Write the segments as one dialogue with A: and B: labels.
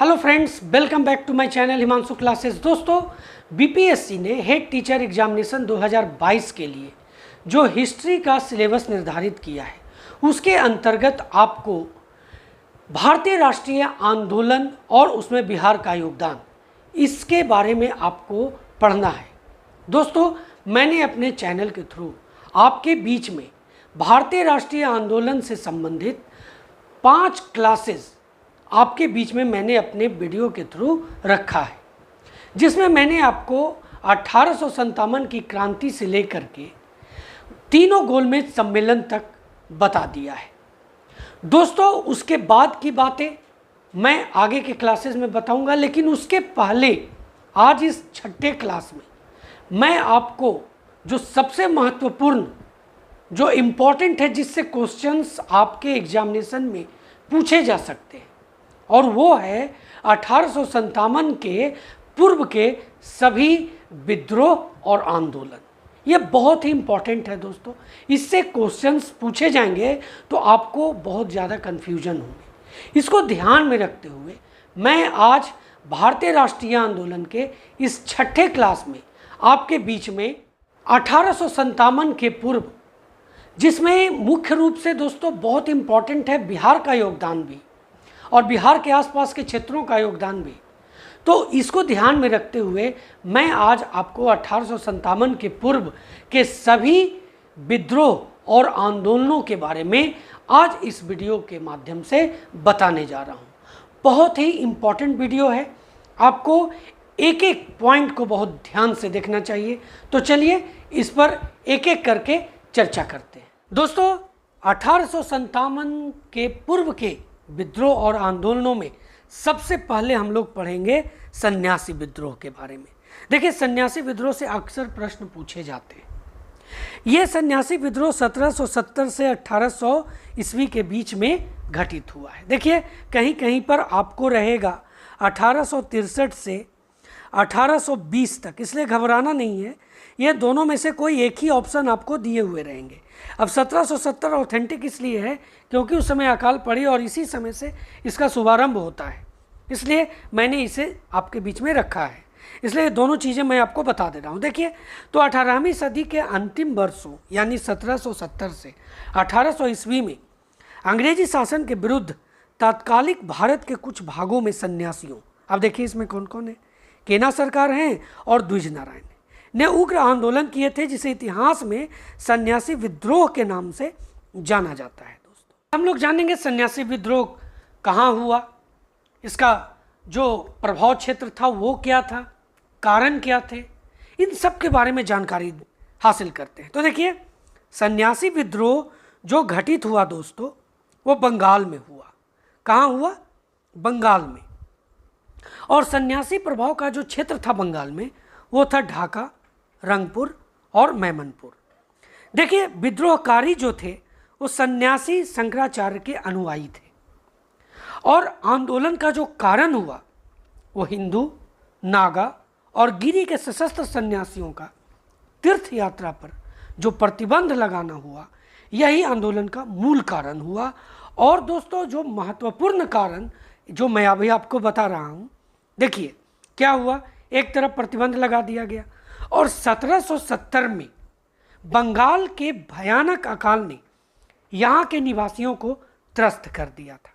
A: Hello friends, welcome back to my channel Himanshu classes. दोस्तों, BPSC ने head teacher examination 2022 के लिए जो हिस्ट्री का सिलेबस निर्धारित किया है, उसके अंतर्गत आपको भारतीय राष्ट्रीय आंदोलन और उसमें बिहार का योगदान, इसके बारे में आपको पढ़ना है। दोस्तों, मैंने अपने चैनल के थ्रू आपके बीच में भारतीय राष्ट्रीय आंदोलन से संबंधित 5 क्लासेस आपके बीच में मैंने अपने वीडियो के थ्रू रखा है, जिसमें मैंने आपको 1857 की क्रांति से लेकर के तीनों गोलमेज सम्मेलन तक बता दिया है। दोस्तों, उसके बाद की बातें मैं आगे के क्लासेस में बताऊंगा, लेकिन उसके पहले आज इस छठे क्लास में मैं आपको जो सबसे महत्वपूर्ण, जो इम्पोर्टेंट है, जिससे क्वेश्चंस आपके एग्जामिनेशन में पूछे जा सकते हैं, और वो है 1857 के पूर्व के सभी विद्रोह और आंदोलन। ये बहुत ही इम्पॉर्टेंट है दोस्तों, इससे क्वेश्चंस पूछे जाएंगे तो आपको बहुत ज़्यादा कन्फ्यूजन होगी। इसको ध्यान में रखते हुए मैं आज भारतीय राष्ट्रीय आंदोलन के इस छठे क्लास में आपके बीच में 1857 के पूर्व, जिसमें मुख्य रूप से दोस्तों बहुत इम्पॉर्टेंट है बिहार का योगदान भी और बिहार के आसपास के क्षेत्रों का योगदान भी, तो इसको ध्यान में रखते हुए मैं आज आपको 1857 के पूर्व के सभी विद्रोह और आंदोलनों के बारे में आज इस वीडियो के माध्यम से बताने जा रहा हूँ। बहुत ही इम्पॉर्टेंट वीडियो है, आपको एक एक पॉइंट को बहुत ध्यान से देखना चाहिए। तो चलिए इस पर एक एक करके चर्चा करते हैं। दोस्तों, 1857 के पूर्व के विद्रोह और आंदोलनों में सबसे पहले हम लोग पढ़ेंगे सन्यासी विद्रोह के बारे में। देखिए, सन्यासी विद्रोह से अक्सर प्रश्न पूछे जाते हैं। ये सन्यासी विद्रोह 1770 से 1800 ईस्वी के बीच में घटित हुआ है। देखिए, कहीं कहीं पर आपको रहेगा 1863 से 1820 तक, इसलिए घबराना नहीं है। ये दोनों में से कोई एक ही ऑप्शन आपको दिए हुए रहेंगे। अब 1770 ऑथेंटिक इसलिए है क्योंकि उस समय अकाल पड़ी और इसी समय से इसका शुभारंभ होता है, इसलिए मैंने इसे आपके बीच में रखा है। इसलिए दोनों चीज़ें मैं आपको बता दे रहा हूँ। देखिए, तो 18वीं सदी के अंतिम वर्षों यानी 1770 से 1800 ईस्वी में अंग्रेजी शासन के विरुद्ध तात्कालिक भारत के कुछ भागों में सन्यासियों, अब देखिए इसमें कौन कौन है, केना सरकार हैं और द्विज नारायण ने उग्र आंदोलन किए थे, जिसे इतिहास में सन्यासी विद्रोह के नाम से जाना जाता है। दोस्तों, हम लोग जानेंगे सन्यासी विद्रोह कहाँ हुआ, इसका जो प्रभाव क्षेत्र था वो क्या था, कारण क्या थे, इन सब के बारे में जानकारी हासिल करते हैं। तो देखिए, सन्यासी विद्रोह जो घटित हुआ दोस्तों, वो बंगाल में हुआ। कहाँ हुआ? बंगाल में। और सन्यासी प्रभाव का जो क्षेत्र था बंगाल में, वो था ढाका, रंगपुर और मैमनपुर। देखिए, विद्रोहकारी जो थे वो सन्यासी शंकराचार्य के अनुयायी थे, और आंदोलन का जो कारण हुआ वो हिंदू, नागा और गिरी के सशस्त्र सन्यासियों का तीर्थ यात्रा पर जो प्रतिबंध लगाना हुआ, यही आंदोलन का मूल कारण हुआ। और दोस्तों, जो महत्वपूर्ण कारण जो मैं अभी आपको बता रहा हूँ, देखिए क्या हुआ। एक तरफ प्रतिबंध लगा दिया गया, और 1770 में बंगाल के भयानक अकाल ने यहाँ के निवासियों को त्रस्त कर दिया था।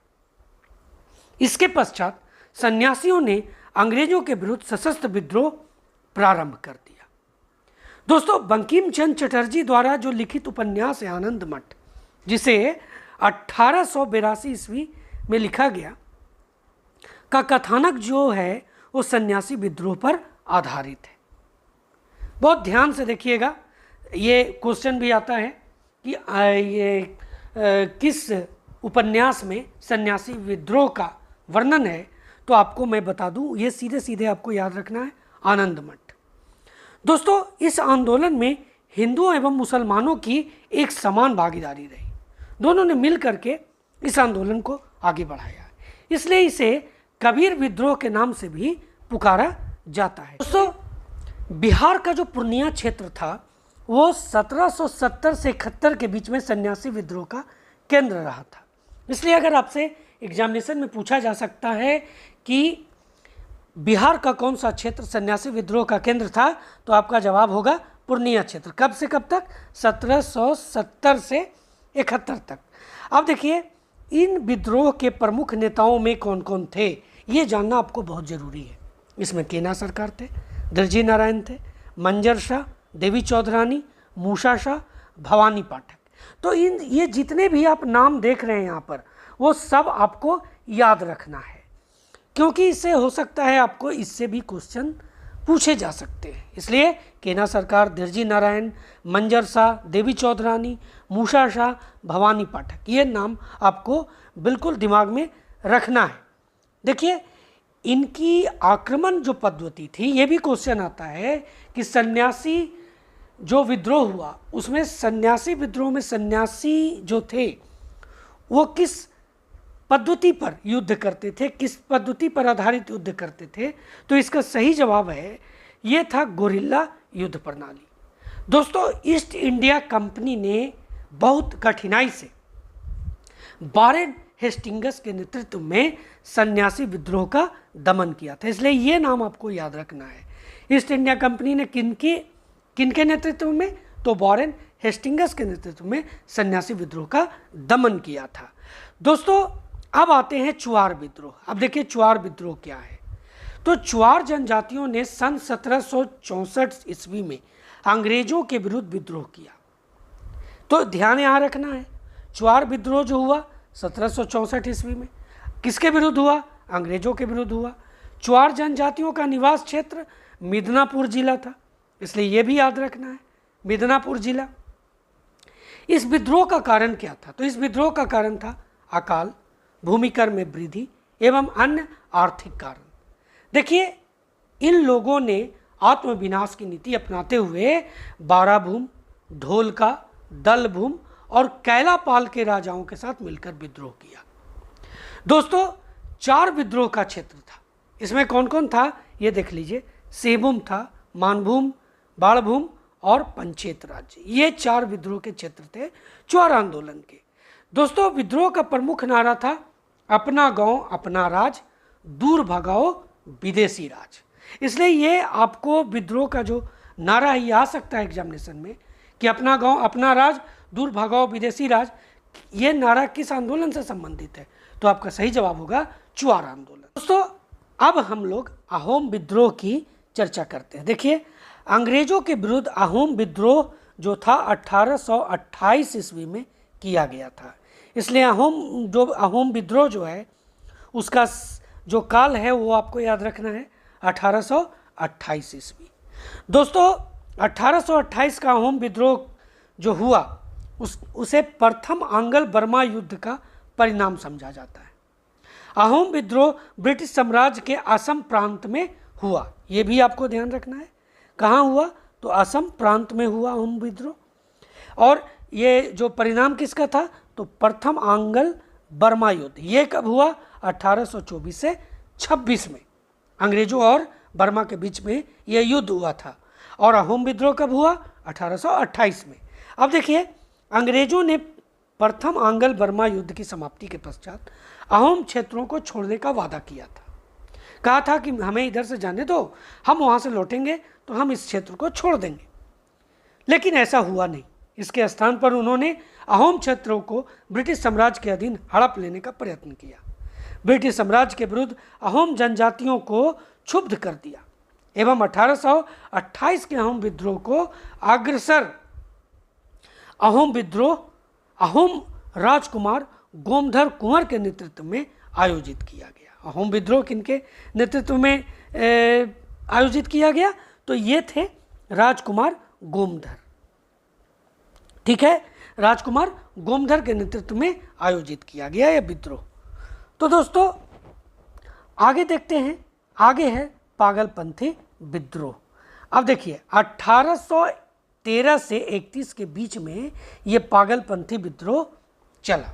A: इसके पश्चात सन्यासियों ने अंग्रेजों के विरुद्ध सशस्त्र विद्रोह प्रारंभ कर दिया। दोस्तों, बंकिम चंद्र चटर्जी द्वारा जो लिखित उपन्यास है आनंद मठ, जिसे 1882 ईस्वी में लिखा गया, का कथानक जो है वो सन्यासी विद्रोह पर आधारित है। बहुत ध्यान से देखिएगा, ये क्वेश्चन भी आता है कि किस उपन्यास में सन्यासी विद्रोह का वर्णन है, तो आपको मैं बता दूं, ये सीधे सीधे आपको याद रखना है, आनंद मठ। दोस्तों, इस आंदोलन में हिंदुओं एवं मुसलमानों की एक समान भागीदारी रही। दोनों ने मिल करके इस आंदोलन को आगे बढ़ाया, इसलिए इसे कबीर विद्रोह के नाम से भी पुकारा जाता है। दोस्तों, बिहार का जो पूर्णिया क्षेत्र था वो 1770 से 71 के बीच में सन्यासी विद्रोह का केंद्र रहा था। इसलिए अगर आपसे एग्जामिनेशन में पूछा जा सकता है कि बिहार का कौन सा क्षेत्र सन्यासी विद्रोह का केंद्र था, तो आपका जवाब होगा पूर्णिया क्षेत्र। कब से कब तक? 1770 से 71 तक। अब देखिए इन विद्रोह के प्रमुख नेताओं में कौन कौन थे, ये जानना आपको बहुत ज़रूरी है। इसमें केना सरकार थे, दर्जी नारायण थे, मंजर शाह, देवी चौधरानी, मूसा शाह, भवानी पाठक। तो ये जितने भी आप नाम देख रहे हैं यहाँ पर, वो सब आपको याद रखना है, क्योंकि इससे हो सकता है आपको इससे भी क्वेश्चन पूछे जा सकते हैं। इसलिए केना सरकार, दर्जी नारायण, मंजर शाह, देवी चौधरानी, मूसा शाह, भवानी पाठक, ये नाम आपको बिल्कुल दिमाग में रखना है। देखिए इनकी आक्रमण जो पद्धति थी, ये भी क्वेश्चन आता है कि सन्यासी जो विद्रोह हुआ उसमें सन्यासी विद्रोह में सन्यासी जो थे वो किस पद्धति पर युद्ध करते थे, किस पद्धति पर आधारित युद्ध करते थे, तो इसका सही जवाब है ये था गोरिल्ला युद्ध प्रणाली। दोस्तों ईस्ट इंडिया कंपनी ने बहुत कठिनाई से वारेन हेस्टिंग्स के नेतृत्व में सन्यासी विद्रोह का दमन किया था, इसलिए ये नाम आपको याद रखना है। ईस्ट इंडिया कंपनी ने किनके नेतृत्व में, तो वारेन हेस्टिंग्स के नेतृत्व में सन्यासी विद्रोह का दमन किया था। दोस्तों अब आते हैं चुआर विद्रोह। अब देखिए चुआर विद्रोह क्या है। तो चुआर जनजातियों ने सन 1764 ईस्वी में अंग्रेजों के विरुद्ध विद्रोह किया। तो ध्यान यहाँ रखना है, चुआर विद्रोह जो हुआ 1764 ईस्वी में किसके विरुद्ध हुआ? अंग्रेजों के विरुद्ध हुआ। चुआर जनजातियों का निवास क्षेत्र मिदनापुर जिला था, इसलिए यह भी याद रखना है, मिदनापुर जिला। इस विद्रोह का कारण क्या था? तो इस विद्रोह का कारण था अकाल, भूमिकर में वृद्धि एवं अन्य आर्थिक कारण। देखिए इन लोगों ने आत्मविनाश की नीति अपनाते हुए बाराभूम, ढोलका, दलभूम और कैलापाल के राजाओं के साथ मिलकर विद्रोह किया। दोस्तों 4 विद्रोह का क्षेत्र था, इसमें कौन कौन था ये देख लीजिए। सेभूम था, मानभूम, बाणभूम और पंचेत राज्य, ये 4 विद्रोह के क्षेत्र थे चुआर आंदोलन के। दोस्तों विद्रोह का प्रमुख नारा था अपना गांव अपना राज, दूर भगाओ विदेशी राज। इसलिए ये आपको विद्रोह का जो नारा है ये आ सकता है एग्जामिनेशन में कि अपना गांव अपना राज, दूर भगाओ विदेशी राज। ये नारा किस आंदोलन से संबंधित है? तो आपका सही जवाब होगा चुआर आंदोलन। दोस्तों अब हम लोग अहोम विद्रोह की चर्चा करते हैं। देखिए अंग्रेजों के विरुद्ध अहोम विद्रोह जो था 1828 ईस्वी में किया गया था, इसलिए अहोम विद्रोह जो है उसका जो काल है वो आपको याद रखना है 1828 ईस्वी। दोस्तों 1828 का अहोम विद्रोह जो हुआ उसे प्रथम आंग्ल बर्मा युद्ध का परिणाम समझा जाता है। अहोम विद्रोह ब्रिटिश साम्राज्य के असम प्रांत में हुआ, ये भी आपको ध्यान रखना है। कहाँ हुआ? तो असम प्रांत में हुआ अहोम विद्रोह। और ये जो परिणाम किसका था? तो प्रथम आंग्ल बर्मा युद्ध। ये कब हुआ? 1824 से 26 में अंग्रेजों और बर्मा के बीच में यह युद्ध हुआ था। और अहोम विद्रोह कब हुआ? 1828 में। अब देखिए अंग्रेजों ने प्रथम आंग्ल बर्मा युद्ध की समाप्ति के पश्चात अहोम क्षेत्रों को छोड़ने का वादा किया था। कहा था कि हमें इधर से जाने दो, हम वहाँ से लौटेंगे तो हम इस क्षेत्र को छोड़ देंगे, लेकिन ऐसा हुआ नहीं। इसके स्थान पर उन्होंने अहोम क्षेत्रों को ब्रिटिश साम्राज्य के अधीन हड़प लेने का प्रयत्न किया। ब्रिटिश साम्राज्य के विरुद्ध अहोम जनजातियों को क्षुब्ध कर दिया एवं 1828 के अहोम विद्रोह को अग्रसर अहोम विद्रोह अहोम राजकुमार गोमधर कुंवर के नेतृत्व में आयोजित किया गया। अहोम विद्रोह किनके नेतृत्व में आयोजित किया गया? तो ये थे राजकुमार गोमधर। ठीक है, राजकुमार गोमधर के नेतृत्व में आयोजित किया गया यह विद्रोह। तो दोस्तों आगे देखते हैं, आगे है पागलपंथी विद्रोह। अब देखिए 1813 से 31 के बीच में ये पागलपंथी विद्रोह चला।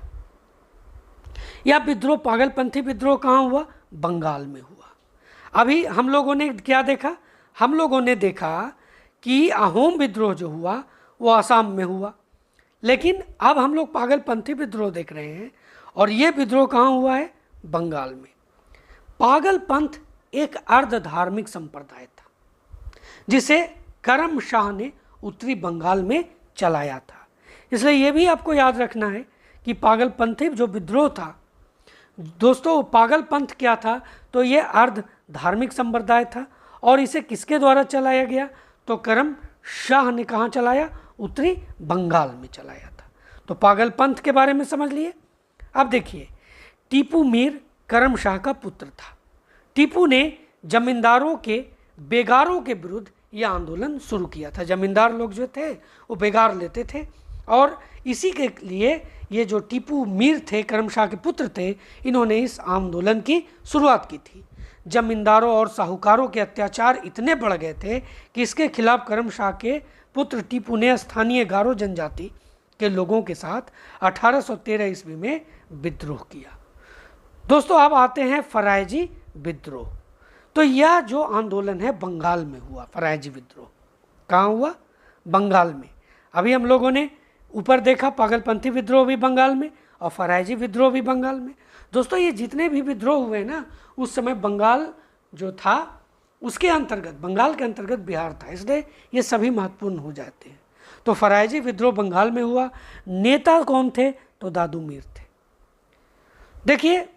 A: यह विद्रोह पागलपंथी विद्रोह कहाँ हुआ? बंगाल में हुआ। अभी हम लोगों ने क्या देखा? हम लोगों ने देखा कि अहोम विद्रोह जो हुआ वो असम में हुआ, लेकिन अब हम लोग पागलपंथी विद्रोह देख रहे हैं और ये विद्रोह कहाँ हुआ है? बंगाल में। पागल पंथ एक अर्ध धार्मिक संप्रदाय था जिसे करम शाह ने उत्तरी बंगाल में चलाया था। इसलिए ये भी आपको याद रखना है कि पागल पंथी जो विद्रोह था दोस्तों, पागल पंथ क्या था, तो ये अर्ध धार्मिक संप्रदाय था और इसे किसके द्वारा चलाया गया, तो करम शाह ने कहाँ चलाया, उत्तरी बंगाल में चलाया था। तो पागल पंथ के बारे में समझ लिए। अब देखिए, टीपू मीर करम शाह का पुत्र था। टीपू ने जमींदारों के बेगारों के विरुद्ध यह आंदोलन शुरू किया था। जमींदार लोग जो थे वो बेगार लेते थे और इसी के लिए ये जो टीपू मीर थे, करम शाह के पुत्र थे, इन्होंने इस आंदोलन की शुरुआत की थी। जमींदारों और साहूकारों के अत्याचार इतने बढ़ गए थे कि इसके खिलाफ करम शाह के पुत्र टीपू ने स्थानीय गारो जनजाति के लोगों के साथ 1813 ईस्वी में विद्रोह किया। दोस्तों अब आते हैं फरायजी विद्रोह। तो यह जो आंदोलन है बंगाल में हुआ। फरायजी विद्रोह कहाँ हुआ, बंगाल में। अभी हम लोगों ने ऊपर देखा पागलपंथी विद्रोह भी बंगाल में और फरायजी विद्रोह भी बंगाल में। दोस्तों ये जितने भी विद्रोह हुए ना, उस समय बंगाल जो था उसके अंतर्गत, बंगाल के अंतर्गत बिहार था, इसलिए ये सभी महत्वपूर्ण हो जाते हैं। तो फरायजी विद्रोह बंगाल में हुआ। नेता कौन थे, तो दादू मीर थे। देखिए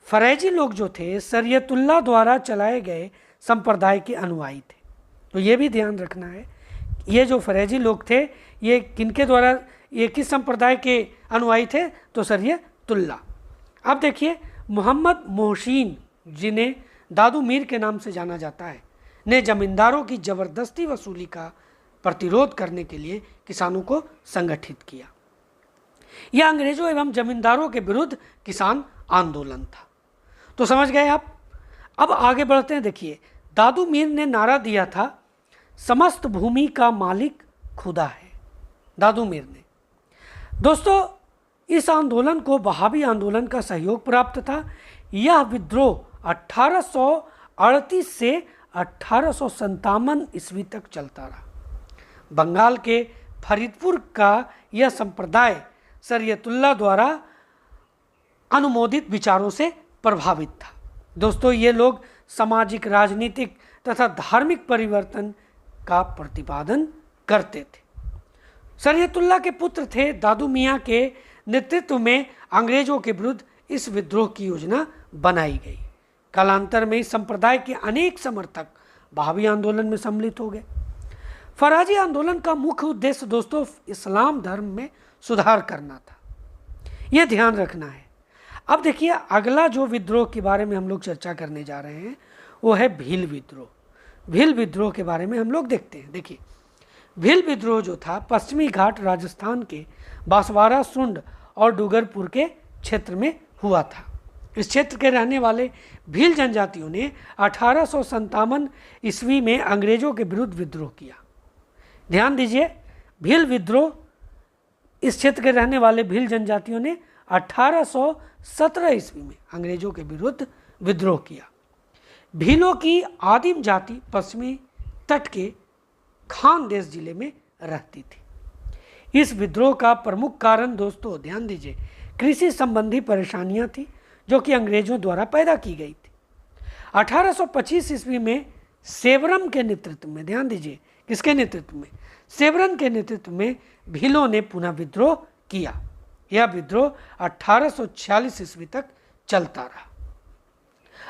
A: फरायजी लोग जो थे शरीयतुल्लाह द्वारा चलाए गए संप्रदाय के अनुयायी थे। तो ये भी ध्यान रखना है, ये जो फरायजी लोग थे ये किनके द्वारा, ये किस संप्रदाय के अनुयायी थे, तो शरीयतुल्लाह। अब देखिए मोहम्मद मोहसिन, जिन्हें दादू मीर के नाम से जाना जाता है, ने जमींदारों की ज़बरदस्ती वसूली का प्रतिरोध करने के लिए किसानों को संगठित किया। यह अंग्रेजों एवं जमींदारों के विरुद्ध किसान आंदोलन था। तो समझ गए आप। अब आगे बढ़ते हैं। देखिए दादू मीर ने नारा दिया था, समस्त भूमि का मालिक खुदा है। दादू मीर ने। दोस्तों इस आंदोलन को वहाबी आंदोलन का सहयोग प्राप्त था। यह विद्रोह 1838 से 1857 ईस्वी तक चलता रहा। बंगाल के फरीदपुर का यह संप्रदाय शरीयतुल्लाह द्वारा अनुमोदित विचारों से प्रभावित था। दोस्तों ये लोग सामाजिक, राजनीतिक तथा धार्मिक परिवर्तन का प्रतिपादन करते थे। शरीयतुल्लाह के पुत्र थे। दादू मियाँ के नेतृत्व में अंग्रेजों के विरुद्ध इस विद्रोह की योजना बनाई गई। कालांतर में इस संप्रदाय के अनेक समर्थक वहाबी आंदोलन में सम्मिलित हो गए। फराजी आंदोलन का मुख्य उद्देश्य दोस्तों इस्लाम धर्म में सुधार करना था, यह ध्यान रखना है। अब देखिए अगला जो विद्रोह के बारे में हम लोग चर्चा करने जा रहे हैं वो है भील विद्रोह। भील विद्रोह के बारे में हम लोग देखते हैं। देखिए भील विद्रोह जो था पश्चिमी घाट राजस्थान के बांसवाड़ा, सुंड और डूंगरपुर के क्षेत्र में हुआ था। इस क्षेत्र के रहने वाले भील जनजातियों ने 1857 ईस्वी में अंग्रेजों के विरुद्ध विद्रोह किया। ध्यान दीजिए, भील विद्रोह, इस क्षेत्र के रहने वाले भील जनजातियों ने 1817 ईस्वी में अंग्रेजों के विरुद्ध विद्रोह किया। भीलों की आदिम जाति पश्चिमी तट के खानदेश जिले में रहती थी। इस विद्रोह का प्रमुख कारण दोस्तों ध्यान दीजिए, कृषि संबंधी परेशानियां थी जो कि अंग्रेजों द्वारा पैदा की गई थी। 1825 ईस्वी में सेवरम के नेतृत्व में, ध्यान दीजिए किसके नेतृत्व में, सेवरम के नेतृत्व में भीलों ने पुनः विद्रोह किया। यह विद्रोह 1846 ईस्वी तक चलता रहा।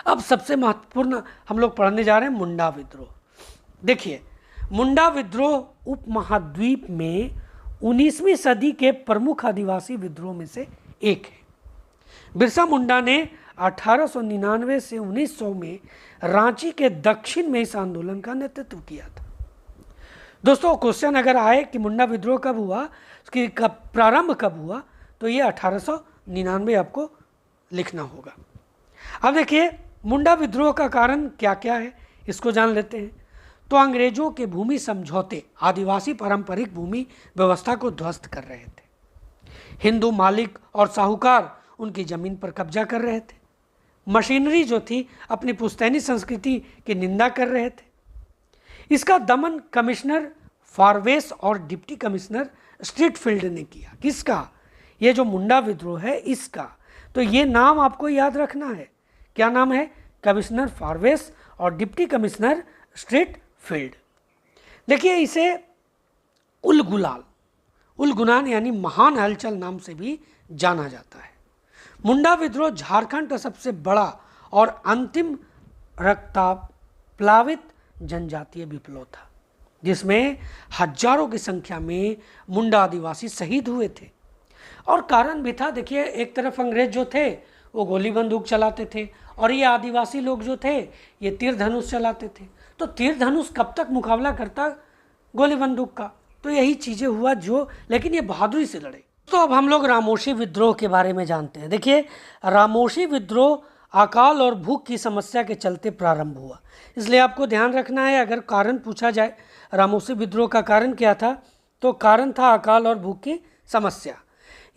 A: अब सबसे महत्वपूर्ण हम लोग पढ़ने जा रहे हैं मुंडा विद्रोह। देखिए मुंडा विद्रोह उपमहाद्वीप में 19वीं सदी के प्रमुख आदिवासी विद्रोह में से एक है। बिरसा मुंडा ने 1899 से 1900 में रांची के दक्षिण में इस आंदोलन का नेतृत्व किया था। दोस्तों क्वेश्चन अगर आए कि मुंडा विद्रोह कब हुआ, उसकी प्रारंभ कब हुआ, तो ये 1899 आपको लिखना होगा। अब देखिए मुंडा विद्रोह का कारण क्या क्या है, इसको जान लेते हैं। तो अंग्रेजों के भूमि समझौते आदिवासी पारंपरिक भूमि व्यवस्था को ध्वस्त कर रहे थे। हिंदू मालिक और साहूकार उनकी जमीन पर कब्जा कर रहे थे। मशीनरी जो थी अपनी पुश्तैनी संस्कृति की निंदा कर रहे थे। इसका दमन कमिश्नर फारवेस और डिप्टी कमिश्नर स्ट्रीटफील्ड ने किया। किसका? ये जो मुंडा विद्रोह है इसका। तो ये नाम आपको याद रखना है। क्या नाम है? कमिश्नर फारवेस और डिप्टी कमिश्नर स्ट्रीटफील्ड। देखिए इसे उल गुलान यानी महान हलचल नाम से भी जाना जाता है। मुंडा विद्रोह झारखंड का सबसे बड़ा और अंतिम रक्तप्लावित जनजातीय विप्लव था, जिसमें हजारों की संख्या में मुंडा आदिवासी शहीद हुए थे। और कारण भी था, देखिए एक तरफ अंग्रेज जो थे वो गोली बंदूक चलाते थे और ये आदिवासी लोग जो थे ये तीर धनुष चलाते थे। तो तीर धनुष कब तक मुकाबला करता गोली बंदूक का? तो यही चीज़ें हुआ जो, लेकिन ये बहादुरी से लड़े। तो अब हम लोग रामोशी विद्रोह के बारे में जानते हैं। देखिए रामोशी विद्रोह अकाल और भूख की समस्या के चलते प्रारंभ हुआ, इसलिए आपको ध्यान रखना है। अगर कारण पूछा जाए रामोशी विद्रोह का कारण क्या था, तो कारण था अकाल और भूख की समस्या।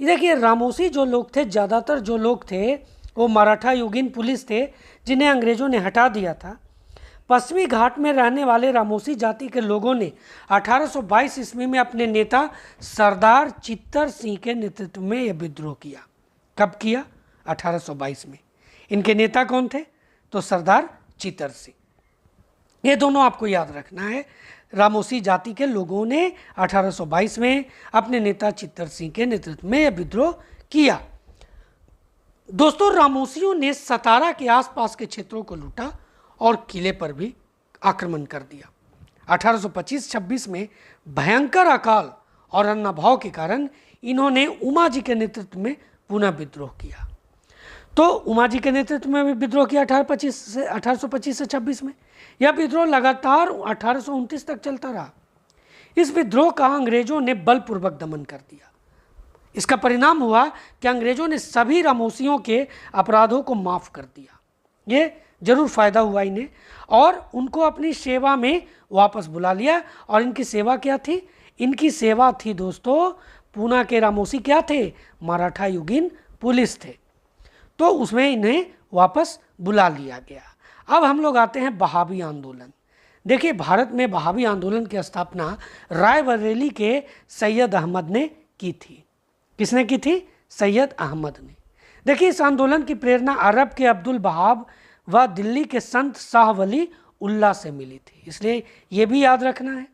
A: देखिए रामोशी जो लोग थे, ज़्यादातर जो लोग थे वो मराठा युगीन पुलिस थे जिन्हें अंग्रेज़ों ने हटा दिया था। पश्चिमी घाट में रहने वाले रामोशी जाति के लोगों ने 1822 ईस्वी में अपने नेता सरदार चित्तर सिंह के नेतृत्व में यह विद्रोह किया। कब किया? 1822 में। इनके नेता कौन थे? तो सरदार चित्तर सिंह। ये दोनों आपको याद रखना है। रामोशी जाति के लोगों ने 1822 में अपने नेता चित्तर सिंह के नेतृत्व में यह विद्रोह किया। दोस्तों रामोशियों ने सतारा के आसपास के क्षेत्रों को लूटा और किले पर भी आक्रमण कर दिया। 1825-26 में भयंकर अकाल और अन्नभाव के कारण इन्होंने उमा जी के नेतृत्व में पुनः विद्रोह किया। तो उमा जी के नेतृत्व में भी विद्रोह किया 1825 से 26 में। यह विद्रोह लगातार 1829 तक चलता रहा। इस विद्रोह का अंग्रेजों ने बलपूर्वक दमन कर दिया। इसका परिणाम हुआ कि अंग्रेजों ने सभी रामोशियों के अपराधों को माफ़ कर दिया। ये जरूर फ़ायदा हुआ इन्हें, और उनको अपनी सेवा में वापस बुला लिया। और इनकी सेवा क्या थी? इनकी सेवा थी दोस्तों, पूना के रामोशी क्या थे? मराठा युगीन पुलिस थे। तो उसमें इन्हें वापस बुला लिया गया। अब हम लोग आते हैं बहावी आंदोलन। देखिए भारत में बहावी आंदोलन की स्थापना रायबरेली के सैयद अहमद ने की थी। किसने की थी? सैयद अहमद ने। देखिए इस आंदोलन की प्रेरणा अरब के अब्दुल बहाब व दिल्ली के संत शाह वली उल्लाह से मिली थी, इसलिए ये भी याद रखना है।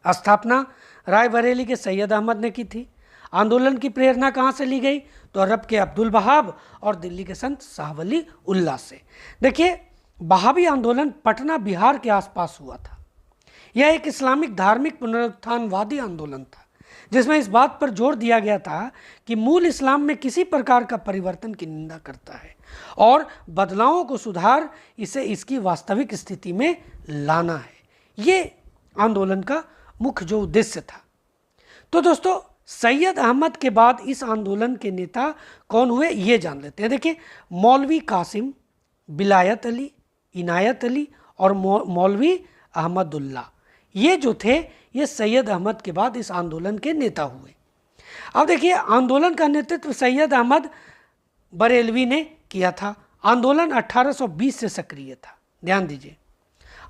A: स्थापना रायबरेली के सैयद अहमद ने की थी। आंदोलन की प्रेरणा कहाँ से ली गई? तो अरब के अब्दुल बहाब और दिल्ली के संत शाह वली उल्लाह से। देखिए बहावी आंदोलन पटना बिहार के आसपास हुआ था। यह एक इस्लामिक धार्मिक पुनरुत्थानवादी आंदोलन था, जिसमें इस बात पर जोर दिया गया था कि मूल इस्लाम में किसी प्रकार का परिवर्तन की निंदा करता है और बदलावों को सुधार इसे इसकी वास्तविक स्थिति में लाना है। ये आंदोलन का मुख्य जो उद्देश्य था। तो दोस्तों सैयद अहमद के बाद इस आंदोलन के नेता कौन हुए ये जान लेते हैं। देखिए मौलवी कासिम, बिलायत अली, इनायत अली और मौलवी अहमदुल्ला, ये जो थे ये सैयद अहमद के बाद इस आंदोलन के नेता हुए। अब देखिए आंदोलन का नेतृत्व सैयद अहमद बरेलवी ने किया था। आंदोलन 1820 से सक्रिय था। ध्यान दीजिए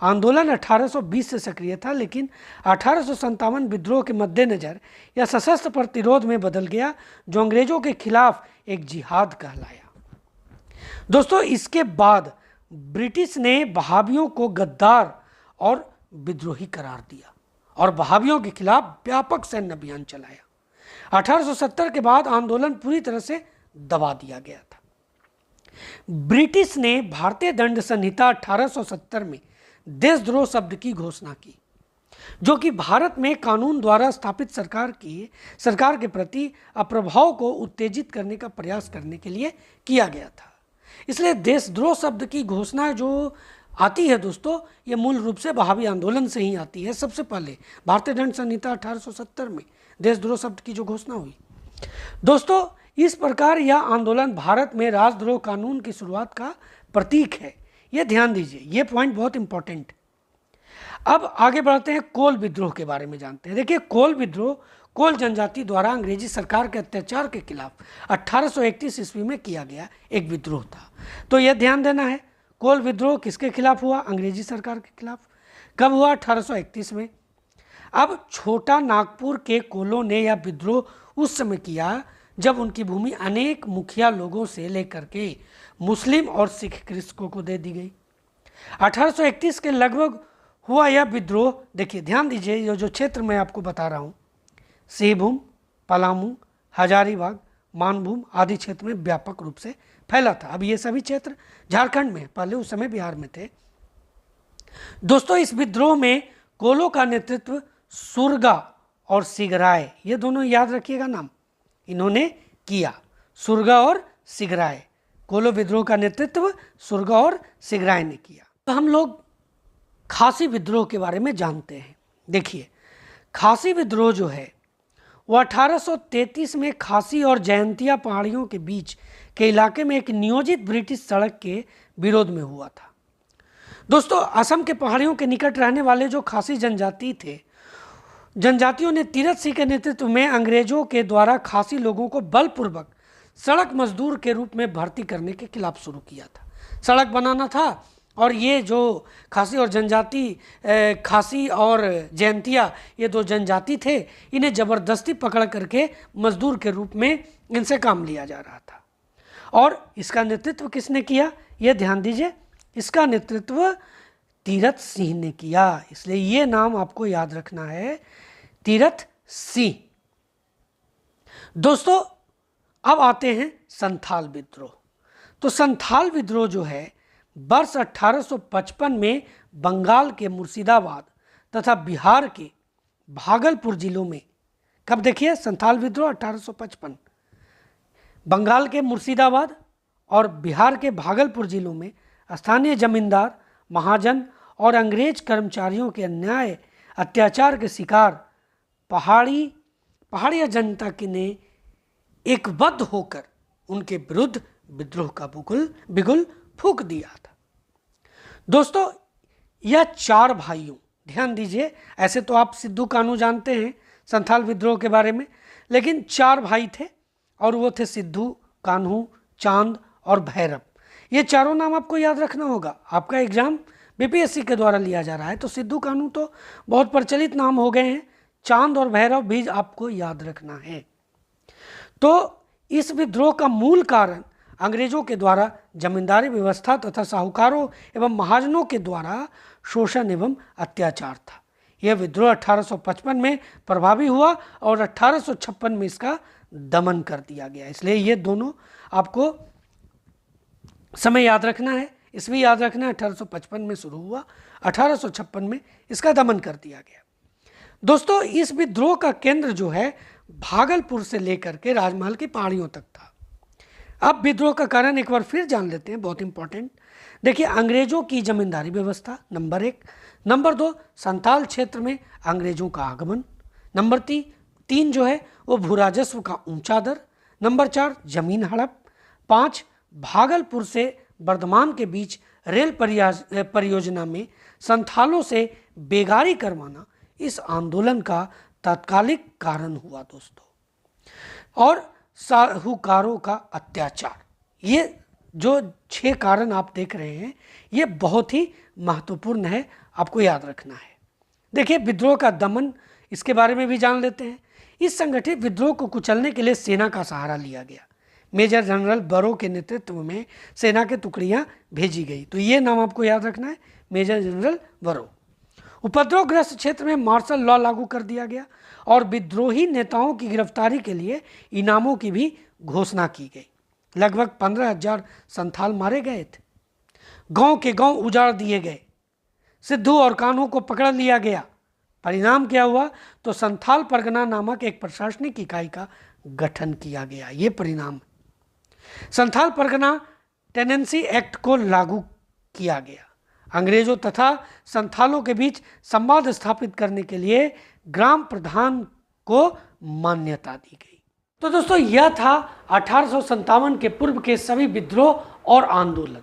A: आंदोलन 1820 से सक्रिय था, लेकिन 1857 विद्रोह के मद्देनज़र यह सशस्त्र प्रतिरोध में बदल गया, जो अंग्रेजों के खिलाफ एक जिहाद कहलाया। दोस्तों इसके बाद ब्रिटिश ने बहावियों को गद्दार और विद्रोही करार दिया और बहावियों के खिलाफ व्यापक सैन्य अभियान चलाया। 1870 के बाद आंदोलन पूरी तरह से दबा दिया गया था। ब्रिटिश ने भारतीय दंड संहिता 1870 में देशद्रोह शब्द की घोषणा की, जो कि भारत में कानून द्वारा स्थापित सरकार के प्रति अप्रभाव को उत्तेजित करने का प्रयास करने के लिए किया गया था। इसलिए देशद्रोह शब्द की घोषणा जो आती है दोस्तों, ये मूल रूप से बहावी आंदोलन से ही आती है। सबसे पहले भारतीय दंड संहिता 1870 में देशद्रोह शब्द की जो घोषणा हुई। दोस्तों इस प्रकार यह आंदोलन भारत में राजद्रोह कानून की शुरुआत का प्रतीक है। ये ध्यान दीजिए, ये पॉइंट बहुत इंपॉर्टेंट। अब आगे बढ़ते हैं, कोल विद्रोह के बारे में जानते हैं। देखिए कोल विद्रोह कोल जनजाति द्वारा अंग्रेजी सरकार के अत्याचार के खिलाफ 1831 ईस्वी में किया गया एक विद्रोह था। तो यह ध्यान देना है, कोल विद्रोह किसके खिलाफ हुआ? अंग्रेजी सरकार के खिलाफ। कब हुआ? 1831 में। अब छोटा नागपुर के कोलों ने यह विद्रोह उस समय किया जब उनकी भूमि अनेक मुखिया लोगों से लेकर के मुस्लिम और सिख कृषकों को दे दी गई। 1831 के लगभग हुआ यह विद्रोह, देखिए ध्यान दीजिए, ये जो क्षेत्र मैं आपको बता रहा हूँ, सिंहभूम, पलामू, हजारीबाग, मानभूम आदि क्षेत्र में व्यापक रूप से फैला था। अब ये सभी क्षेत्र झारखंड में, पहले उस समय बिहार में थे। दोस्तों, इस विद्रोह में कोलो का नेतृत्व सुरगा और सिगराय, ये दोनों याद रखिएगा नाम, इन्होंने किया। सुरगा और सिगराय, कोलो विद्रोह का नेतृत्व सुरगा और सिगराय ने किया। तो हम लोग खासी विद्रोह के बारे में जानते हैं। देखिए, खासी विद्रोह जो है वो 1833 में खासी और जयंतिया पहाड़ियों के बीच के इलाके में एक नियोजित ब्रिटिश सड़क के विरोध में हुआ था। दोस्तों, असम के पहाड़ियों के निकट रहने वाले जो खासी जनजाति थे, जनजातियों ने तीरथ सिंह के नेतृत्व में अंग्रेजों के द्वारा खासी लोगों को बलपूर्वक सड़क मजदूर के रूप में भर्ती करने के खिलाफ शुरू किया था। सड़क बनाना था और ये जो खासी और जनजाति, खासी और जयंतिया, ये दो जनजाति थे, इन्हें ज़बरदस्ती पकड़ करके मजदूर के रूप में इनसे काम लिया जा रहा था। और इसका नेतृत्व किसने किया, ये ध्यान दीजिए, इसका नेतृत्व तीरथ सिंह ने किया। इसलिए ये नाम आपको याद रखना है, तीरथ सिंह। दोस्तों, अब आते हैं संथाल विद्रोह। तो संथाल विद्रोह जो है वर्ष 1855 में बंगाल के मुर्शिदाबाद तथा बिहार के भागलपुर जिलों में, कब देखिए संथाल विद्रोह 1855, बंगाल के मुर्शिदाबाद और बिहार के भागलपुर जिलों में स्थानीय जमींदार, महाजन और अंग्रेज कर्मचारियों के अन्याय अत्याचार के शिकार पहाड़ी जनता के ने एकबद्ध होकर उनके विरुद्ध विद्रोह का बिगुल फूंक दिया था। दोस्तों, यह चार भाइयों, ध्यान दीजिए, ऐसे तो आप सिद्धू कान्हू जानते हैं संथाल विद्रोह के बारे में, लेकिन चार भाई थे और वो थे सिद्धू, कान्हू, चांद और भैरव। ये चारों नाम आपको याद रखना होगा, आपका एग्जाम बीपीएससी के द्वारा लिया जा रहा है। तो सिद्धू कान्हू तो बहुत प्रचलित नाम हो गए हैं, चांद और भैरव भी आपको याद रखना है। तो इस विद्रोह का मूल कारण अंग्रेजों के द्वारा जमींदारी व्यवस्था तथा साहूकारों एवं महाजनों के द्वारा शोषण एवं अत्याचार था। यह विद्रोह 1855 में प्रभावी हुआ और 1856 में इसका दमन कर दिया गया। इसलिए ये दोनों आपको समय याद रखना है, इसमें याद रखना है 1855 में शुरू हुआ, 1856 में इसका दमन कर दिया गया। दोस्तों, इस विद्रोह का केंद्र जो है भागलपुर से लेकर के राजमहल की पहाड़ियों तक था। अब विद्रोह का कारण एक बार फिर जान लेते हैं, बहुत इंपॉर्टेंट। देखिए, अंग्रेजों की जमींदारी व्यवस्था नंबर 1, नंबर 2 संथाल क्षेत्र में अंग्रेजों का आगमन, नंबर 3 जो है वो भूराजस्व का ऊंचा दर, नंबर 4 जमीन हड़प, 5 भागलपुर से बर्धमान के बीच रेल परियोजना में संथालों से बेगारी करवाना इस आंदोलन का तात्कालिक कारण हुआ दोस्तों। और साहूकारों का अत्याचार, ये जो 6 कारण आप देख रहे हैं, ये बहुत ही महत्वपूर्ण है, आपको याद रखना है। देखिए, विद्रोह का दमन, इसके बारे में भी जान लेते हैं। इस संगठित विद्रोह को कुचलने के लिए सेना का सहारा लिया गया। मेजर जनरल बरो के नेतृत्व में सेना की टुकड़ियां भेजी गई। तो ये नाम आपको याद रखना है, मेजर जनरल बरो। उपद्रवग्रस्त क्षेत्र में मार्शल लॉ लागू कर दिया गया और विद्रोही नेताओं की गिरफ्तारी के लिए इनामों की भी घोषणा की गई। लगभग 15,000 संथाल मारे गए थे, गांव के गांव उजाड़ दिए गए, सिद्धू और कान्हू को पकड़ लिया गया। परिणाम क्या हुआ, तो संथाल परगना नामक एक प्रशासनिक इकाई का गठन किया गया। ये परिणाम, संथाल परगना टेनेंसी एक्ट को लागू किया गया। अंग्रेजों तथा संथालों के बीच संवाद स्थापित करने के लिए ग्राम प्रधान को मान्यता दी गई। तो दोस्तों, यह था 1857 के पूर्व के सभी विद्रोह और आंदोलन।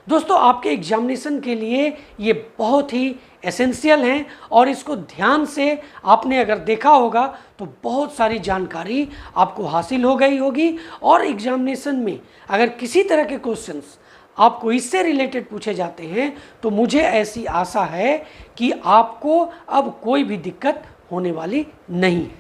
A: दोस्तों, आपके एग्जामिनेशन के लिए ये बहुत ही एसेंशियल हैं और इसको ध्यान से आपने अगर देखा होगा तो बहुत सारी जानकारी आपको हासिल हो गई होगी। और एग्जामिनेशन में अगर किसी तरह के क्वेश्चंस आपको इससे रिलेटेड पूछे जाते हैं तो मुझे ऐसी आशा है कि आपको अब कोई भी दिक्कत होने वाली नहीं है।